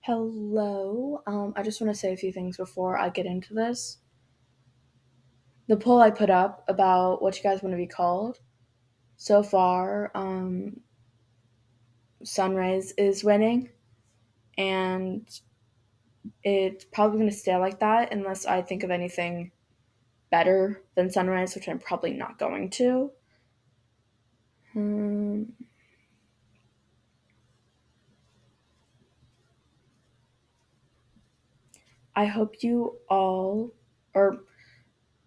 Hello. I just want to say a few things before I get into this. The poll I put up about what you guys want to be called, so far, Sunrise is winning, and it's probably going to stay like that unless I think of anything better than Sunrise, which I'm probably not going to. Um, I hope you all, or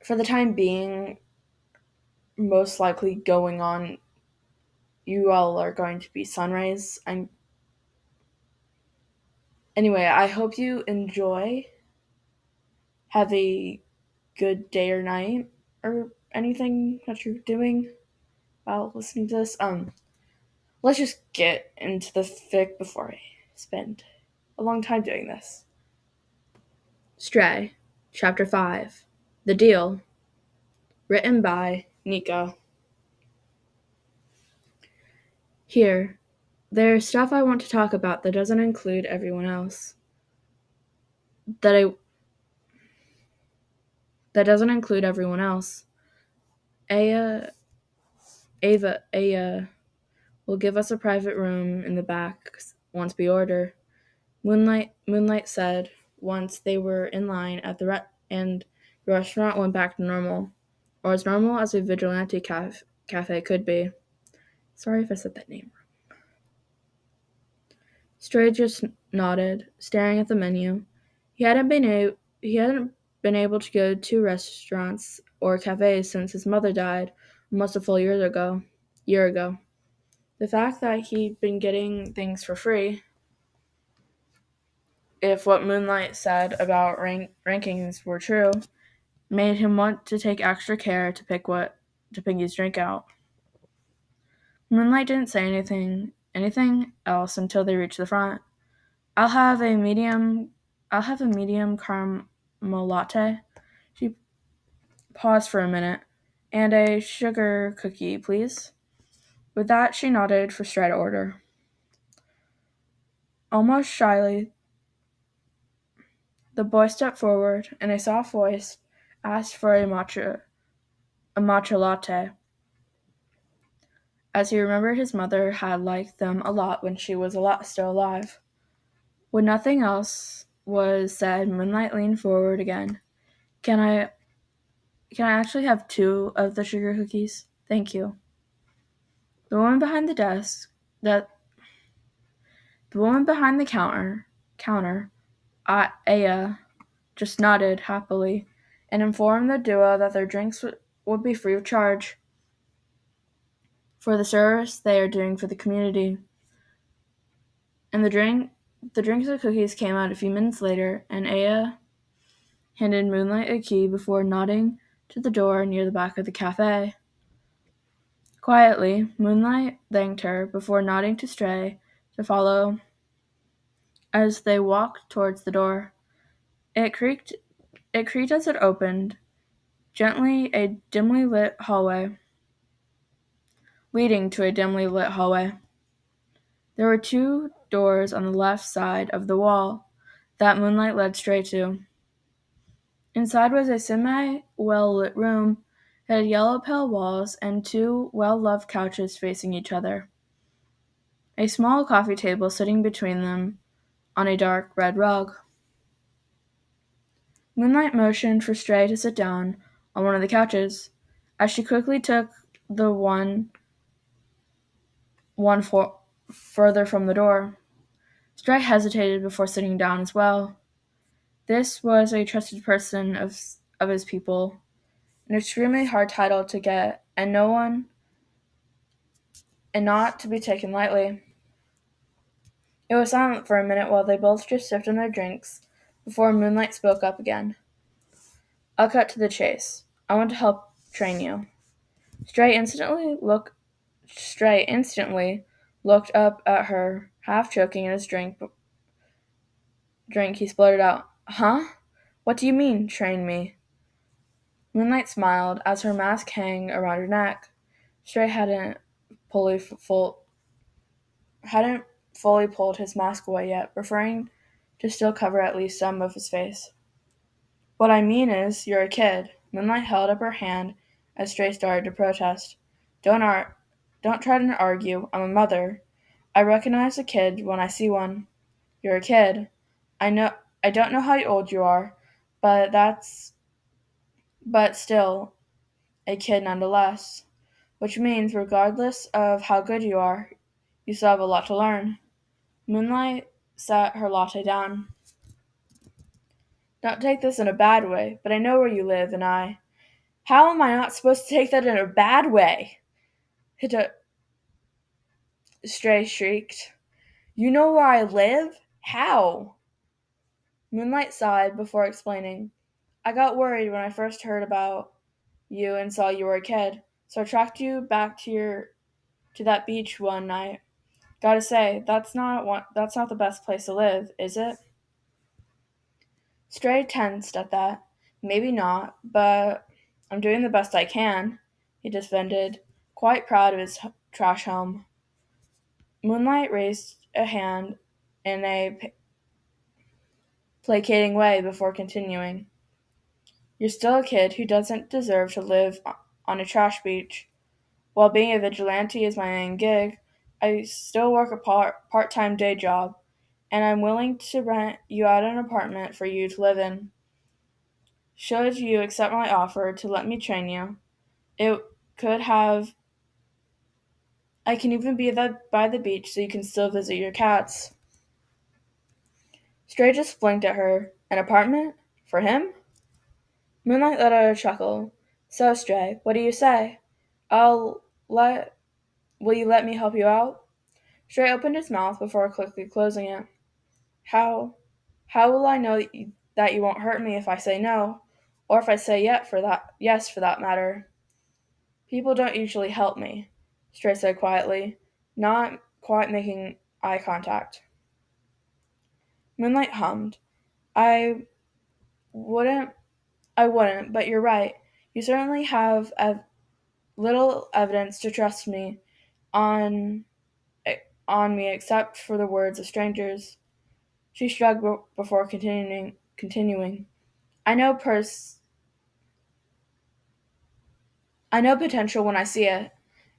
for the time being, most likely going on, you all are going to be Sunrise. Anyway, I hope you enjoy. Have a good day or night or anything that you're doing while listening to this. Let's just get into the fic before I spend a long time doing this. Stray, Chapter 5. The Deal. Written by Niko. Here, there's stuff I want to talk about that doesn't include everyone else. That doesn't include everyone else. Aya will give us a private room in the back once we order. Moonlight said once they were in line at and the restaurant went back to normal, or as normal as a vigilante cafe could be. Sorry if I said that name wrong. Stray just nodded, staring at the menu. He hadn't been able to go to restaurants or cafes since his mother died almost a full year ago. The fact that he'd been getting things for free, if what Moonlight said about rankings were true, made him want to take extra care to pick his drink out. Moonlight didn't say anything else until they reached the front. I'll have a medium caramel latte. She paused for a minute. And a sugar cookie, please. With that, she nodded for Stray to order. Almost shyly, the boy stepped forward, and a soft voice asked for a matcha latte, as he remembered his mother had liked them a lot when she was still alive. When nothing else was said, Moonlight leaned forward again. Can I actually have 2 of the sugar cookies? Thank you. The woman behind the desk that the woman behind the counter, Aya, just nodded happily and informed the duo that their drinks would be free of charge for the service they are doing for the community. And the drinks and cookies came out a few minutes later, and Aya handed Moonlight a key before nodding to the door near the back of the cafe. Quietly, Moonlight thanked her before nodding to Stray to follow as they walked towards the door. It creaked as it opened, gently leading to a dimly lit hallway. There were 2 doors on the left side of the wall that Moonlight led Stray to. Inside was a semi-well-lit room. It had yellow pale walls and 2 well-loved couches facing each other. A small coffee table sitting between them on a dark red rug. Moonlight motioned for Stray to sit down on one of the couches, as she quickly took the one further from the door. Stray hesitated before sitting down as well. This was a trusted person of his people, an extremely hard title to get, and not to be taken lightly. It was silent for a minute while they both just sipped on their drinks before Moonlight spoke up again. I'll cut to the chase. I want to help train you. Stray instantly looked up at her, half choking in his drink. He spluttered out, "Huh? What do you mean, train me?" Moonlight smiled as her mask hung around her neck. Stray hadn't fully pulled his mask away yet, preferring to still cover at least some of his face. What I mean is, you're a kid. Moonlight held up her hand as Stray started to protest. Don't ar- don't try to argue. I'm a mother. I recognize a kid when I see one. You're a kid. I don't know how old you are, but but still a kid nonetheless. Which means regardless of how good you are, you still have a lot to learn. Moonlight set her latte down. Don't take this in a bad way, but I know where you live and How am I not supposed to take that in a bad way? Hita Stray shrieked. You know where I live? How? Moonlight sighed before explaining. I got worried when I first heard about you and saw you were a kid, so I tracked you back to that beach one night. Gotta say, that's not the best place to live, is it? Stray tensed at that. Maybe not, but I'm doing the best I can, he defended, quite proud of his trash home. Moonlight raised a hand in a placating way before continuing. You're still a kid who doesn't deserve to live on a trash beach. While being a vigilante is my main gig, I still work a part-time day job, and I'm willing to rent you out an apartment for you to live in. Should you accept my offer to let me train you, it could have I can even be by the beach so you can still visit your cats. Stray just blinked at her. An apartment? For him? Moonlight let out a chuckle. So, Stray, what do you say? I'll let Will you let me help you out? Stray opened his mouth before quickly closing it. How how will I know that you won't hurt me if I say no? Or if I say yes for that matter. People don't usually help me, Stray said quietly, not quite making eye contact. Moonlight hummed. I wouldn't I wouldn't, but you're right. You certainly have little evidence to trust me on on me except for the words of strangers. She shrugged before continuing. I know pers I know potential when I see it,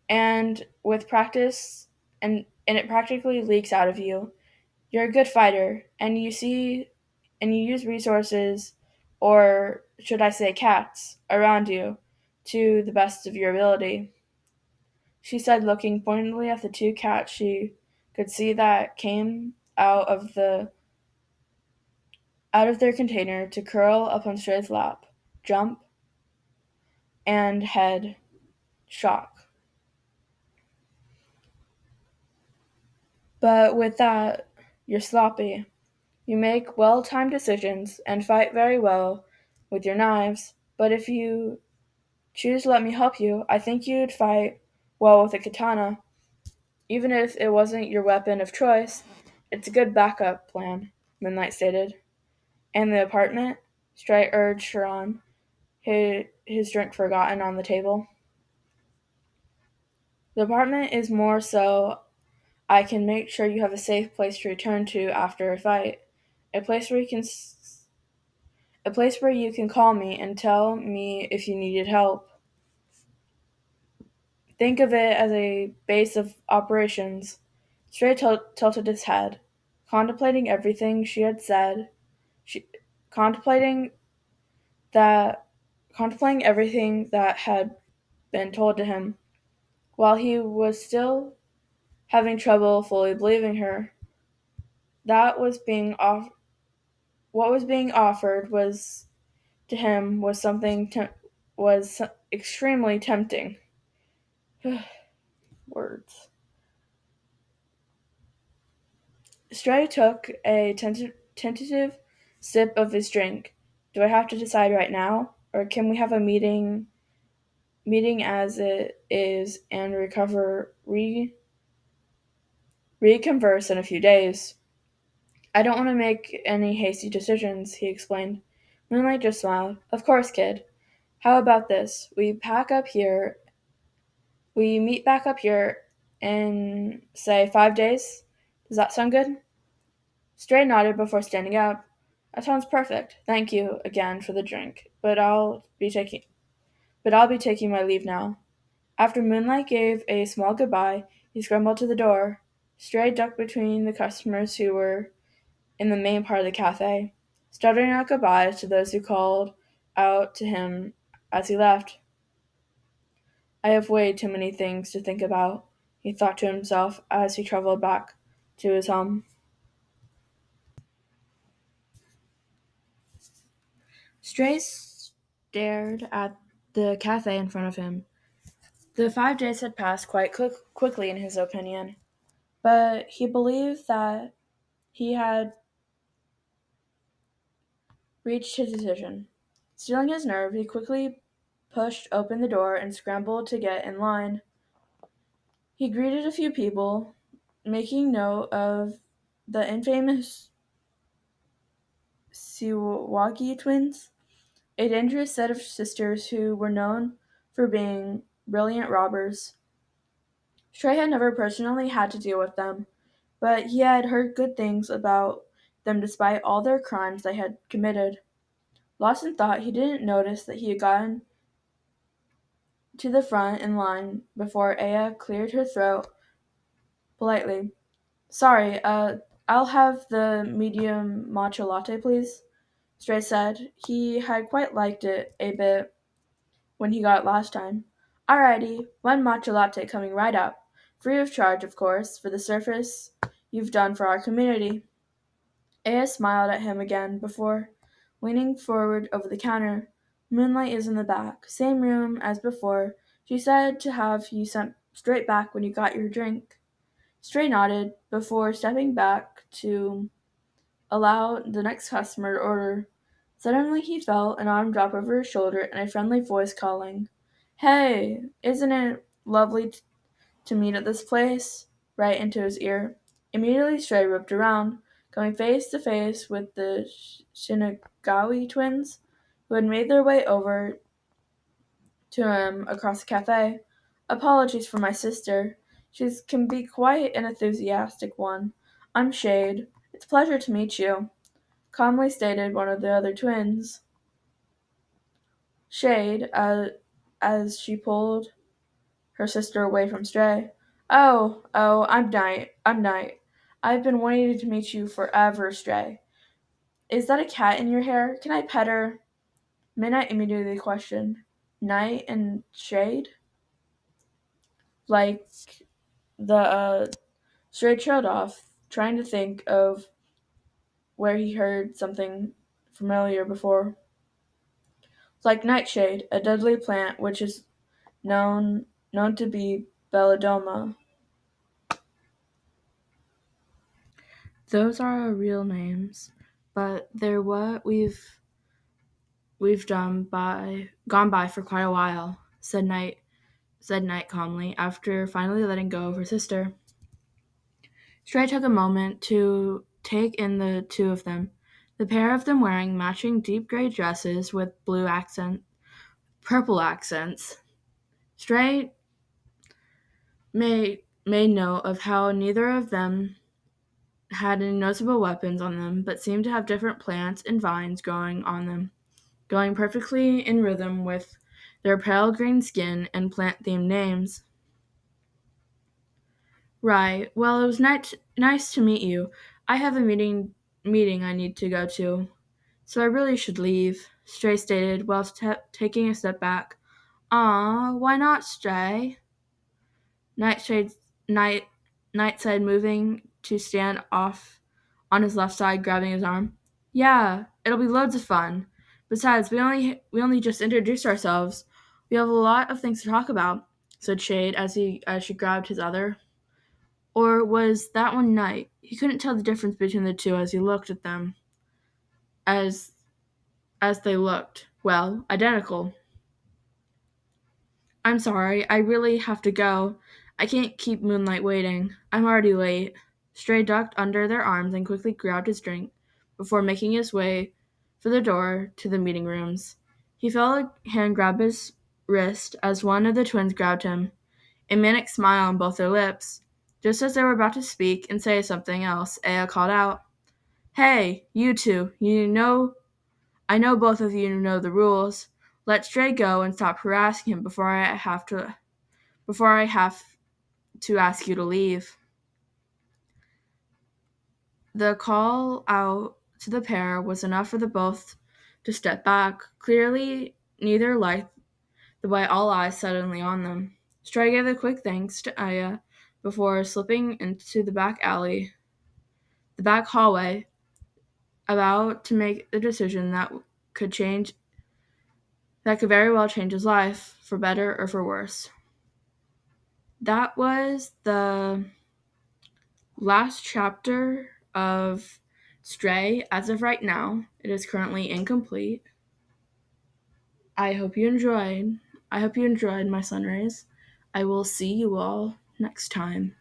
and with practice and it practically leaks out of you. You're a good fighter, and you use resources, or should I say cats, around you to the best of your ability, she said, looking pointedly at the two cats she could see that came out of their container to curl up on Stray's lap, jump, and head shock. But with that, you're sloppy. You make well timed decisions and fight very well with your knives, but if you choose to let me help you, I think you'd fight well with a katana. Even if it wasn't your weapon of choice, it's a good backup plan, Moonlight stated. And the apartment? Stray urged her on, his drink forgotten on the table. The apartment is more so I can make sure you have a safe place to return to after a fight. A place where you can a place where you can call me and tell me if you needed help. Think of it as a base of operations. Stray tilted his head, contemplating everything she had said. She contemplating that contemplating everything that had been told to him, while he was still having trouble fully believing her. That was being off What was being offered was to him was extremely tempting. Words. Stray took a tentative sip of his drink. Do I have to decide right now, or can we have a meeting as it is and reconverse in a few days? I don't want to make any hasty decisions, he explained. Moonlight just smiled. Of course, kid. How about this? We meet back up here in, say, 5 days? Does that sound good? Stray nodded before standing up. That sounds perfect. Thank you again for the drink, but I'll be taking my leave now. After Moonlight gave a small goodbye, he scrambled to the door. Stray ducked between the customers who were in the main part of the cafe, stuttering out goodbyes to those who called out to him as he left. I have way too many things to think about, he thought to himself as he traveled back to his home. Stray stared at the cafe in front of him. The 5 days had passed quite quickly, in his opinion, but he believed that he had reached his decision. Steeling his nerve, he quickly pushed open the door and scrambled to get in line. He greeted a few people, making note of the infamous Siwagi twins, a dangerous set of sisters who were known for being brilliant robbers. Stray had never personally had to deal with them, but he had heard good things about them despite all their crimes they had committed. Lost in thought, he didn't notice that he had gotten to the front in line before Aya cleared her throat politely. Sorry, I'll have the medium matcha latte, please, Stray said. He had quite liked it a bit when he got it last time. Alrighty, one matcha latte coming right up. Free of charge, of course, for the service you've done for our community. Aya smiled at him again before leaning forward over the counter. Moonlight is in the back. Same room as before. She said to have you sent straight back when you got your drink. Stray nodded before stepping back to allow the next customer to order. Suddenly he felt an arm drop over his shoulder and a friendly voice calling, Hey, isn't it lovely to meet at this place? Right into his ear. Immediately Stray whipped around, coming face to face with the Shinagawa twins, who had made their way over to him across the cafe. Apologies for my sister. She can be quite an enthusiastic one. I'm Shade. It's a pleasure to meet you, calmly stated one of the other twins. Shade, as she pulled her sister away from Stray. Oh, I'm Night. I'm Night. I've been wanting to meet you forever, Stray. Is that a cat in your hair? Can I pet her? Midnight immediately questioned. Night and Shade? Like the Stray trailed off, trying to think of where he heard something familiar before. Like nightshade, a deadly plant which is known to be belladonna. Those are our real names, but they're what we've gone by for quite a while, said Night calmly, after finally letting go of her sister. Stray took a moment to take in the two of them, the pair of them wearing matching deep gray dresses with purple accents. Stray made note of how neither of them had any noticeable weapons on them, but seemed to have different plants and vines growing on them, going perfectly in rhythm with their pale green skin and plant-themed names. Right. Well, it was nice to meet you. I have a meeting I need to go to, so I really should leave, Stray stated while taking a step back. Why not, Stray? Nightshade Night Night said, moving to stand off on his left side, grabbing his arm. Yeah, it'll be loads of fun. Besides, we only just introduced ourselves. We have a lot of things to talk about, said Shade as she grabbed his other. Or was that one Night? He couldn't tell the difference between the two as he looked at them. As they looked, well, identical. I'm sorry, I really have to go. I can't keep Moonlight waiting. I'm already late. Stray ducked under their arms and quickly grabbed his drink before making his way for the door to the meeting rooms. He felt a hand grab his wrist as one of the twins grabbed him, a manic smile on both their lips. Just as they were about to speak and say something else, Aya called out, Hey, you two, I know both of you know the rules. Let Stray go and stop harassing him before I have to ask you to leave. The call out to the pair was enough for the both to step back. Clearly, neither liked the way all eyes suddenly on them. Stray gave a quick thanks to Aya before slipping into the back hallway, about to make the decision that could very well change his life, for better or for worse. That was the last chapter of Stray. As of right now, it is currently incomplete. I hope you enjoyed. I hope you enjoyed my sunrays. I will see you all next time.